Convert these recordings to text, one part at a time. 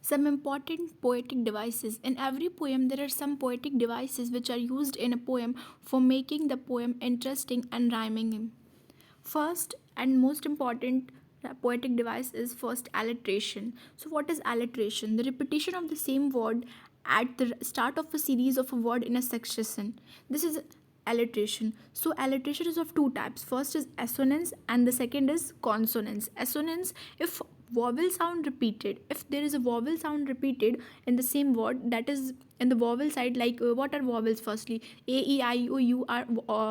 Some important poetic devices. In every poem, there are some poetic devices which are used in a poem for making the poem interesting and rhyming. First and most important poetic device is first alliteration. So, what is alliteration? The repetition of the same word at the start of a series of a word in a section. This is alliteration. So, alliteration is of two types. First is assonance, and the second is consonance. Assonance, if vowel sound repeated, if there is a vowel sound repeated in the same word, that is in the vowel side, like what are vowels? Firstly, a, e, I, o, u are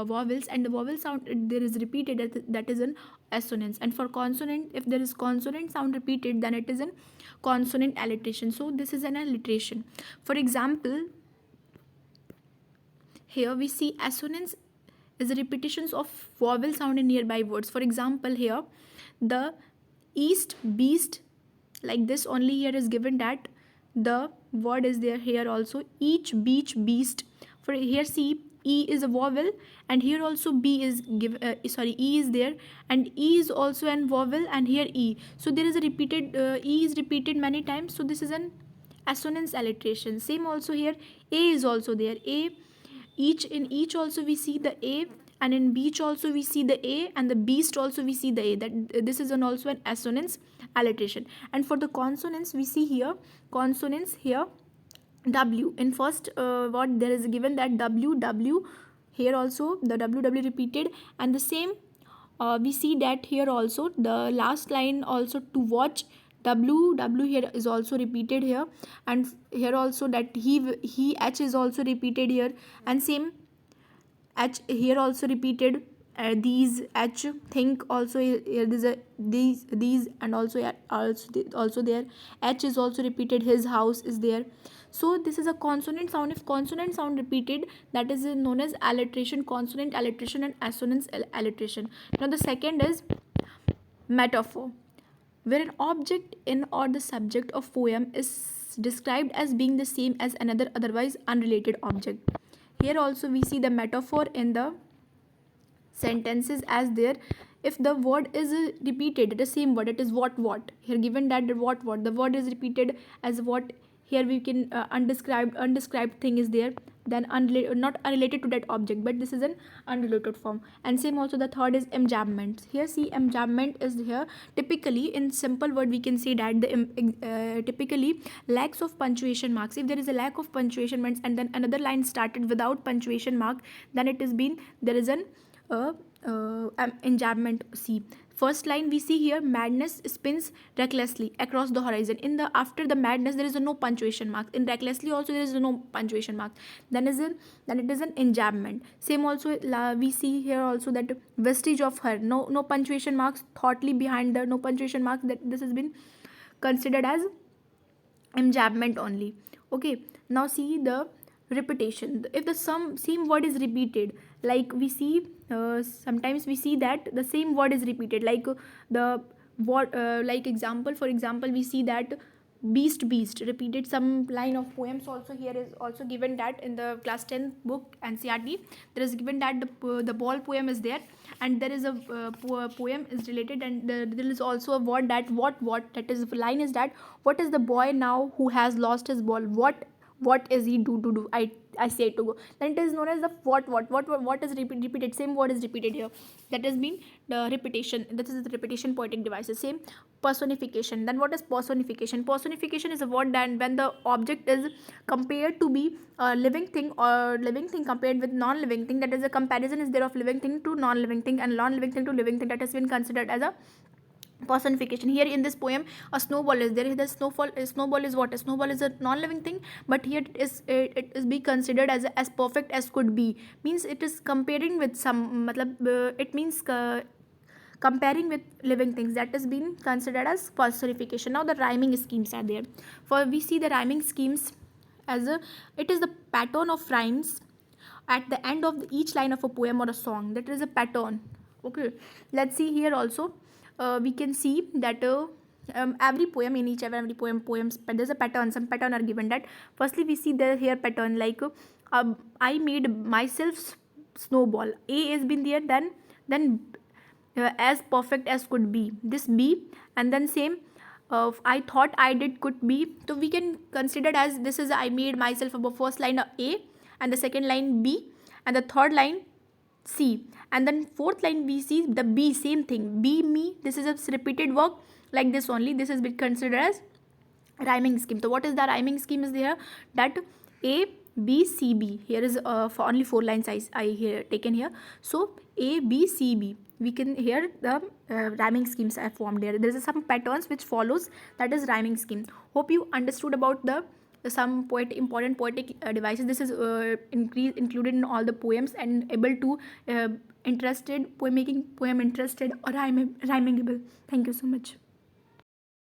vowels, and the vowel sound there is repeated, that is an assonance. And for consonant, if there is consonant sound repeated, then it is an consonant alliteration. So this is an alliteration. For example, here we see assonance is a repetitions of vowel sound in nearby words. For example, here the east beast, like this only here is given that the word is there. Here also each beach beast. For here see e is a vowel, and here also b is give sorry e is there, and e is also an vowel, and here e. So there is a repeated e is repeated many times. So this is an assonance alliteration. Same also here a is also there. A, each, in each also we see the a, and in beach also we see the a, and the beast also we see the a. That this is an also an assonance alliteration. And for the consonants, we see here consonants here w. In first what there is given that w w, here also the w w repeated, and the same we see that here also the last line also to watch, w w here is also repeated here, and here also that he h is also repeated here, and same h here also repeated. These h think also here there's a these, and also also there h is also repeated. His house is there. So this is a consonant sound. If consonant sound repeated, that is known as alliteration, consonant alliteration, and assonance alliteration. Now the second is metaphor, where an object in or the subject of poem is described as being the same as another otherwise unrelated object. Here also we see the metaphor in the sentences as there. If the word is repeated, the same word, it is what, here given that the what, the word is repeated as what, here we can undescribed thing is there, then not unrelated to that object, but this is an unrelated form. And same also the third is enjambment. Here see enjambment is here. Typically in simple word we can say that the typically lacks of punctuation marks. If there is a lack of punctuation marks and then another line started without punctuation mark, then it is been there is an enjambment. See, first line we see here, madness spins recklessly across the horizon. In the after the madness there is a no punctuation mark. In recklessly also there is no punctuation mark. Then it is an enjambment. Same also we see here also that vestige of her, no punctuation marks, thoughtly behind the no punctuation marks, that this has been considered as enjambment only. Okay, now see the repetition. If the same word is repeated, like we see sometimes we see that the same word is repeated, like the what like example, for example we see that beast repeated some line of poems. Also here is also given that in the class 10 book NCRT there is given that the ball poem is there, and there is a poem is related, and there is also a word that what that is line is that what is the boy now who has lost his ball, what is he do I say to go. Then it is known as the what is repeated, same word is repeated here, that has been the repetition. This is the repetition poetic devices. Same personification. Then what is personification is a word that when the object is compared to be a living thing, or living thing compared with non-living thing, that is a comparison is there of living thing to non-living thing and non-living thing to living thing, that has been considered as a personification. Here in this poem a snowball is there. The snowball is what, a snowball is a non-living thing, but here it is be considered as perfect as could be, means it is comparing with some it means comparing with living things, that is being considered as personification. Now the rhyming schemes are there. For we see the rhyming schemes as a, it is the pattern of rhymes at the end of each line of a poem or a song, that is a pattern. Okay, let's see here also we can see that every poem, in each and every poems, but there's a pattern, some pattern are given. That firstly we see the here pattern, like I made myself snowball, a has been there, then as perfect as could be, this b, and then same I thought I did could be. So we can consider it as this is I made myself above. First line A, and the second line B, and the third line C, and then fourth line we see the B, same thing, be me. This is a repeated work like this only. This is considered as rhyming scheme. So what is the rhyming scheme is there, that A B C B, here is for only 4 lines I here taken here. So A B C B, we can here the rhyming schemes are formed here. There is some patterns which follows, that is rhyming scheme. Hope you understood about the some important poetic devices. This is included in all the poems and able to interested poem making poem interested or rhymingable. Thank you so much.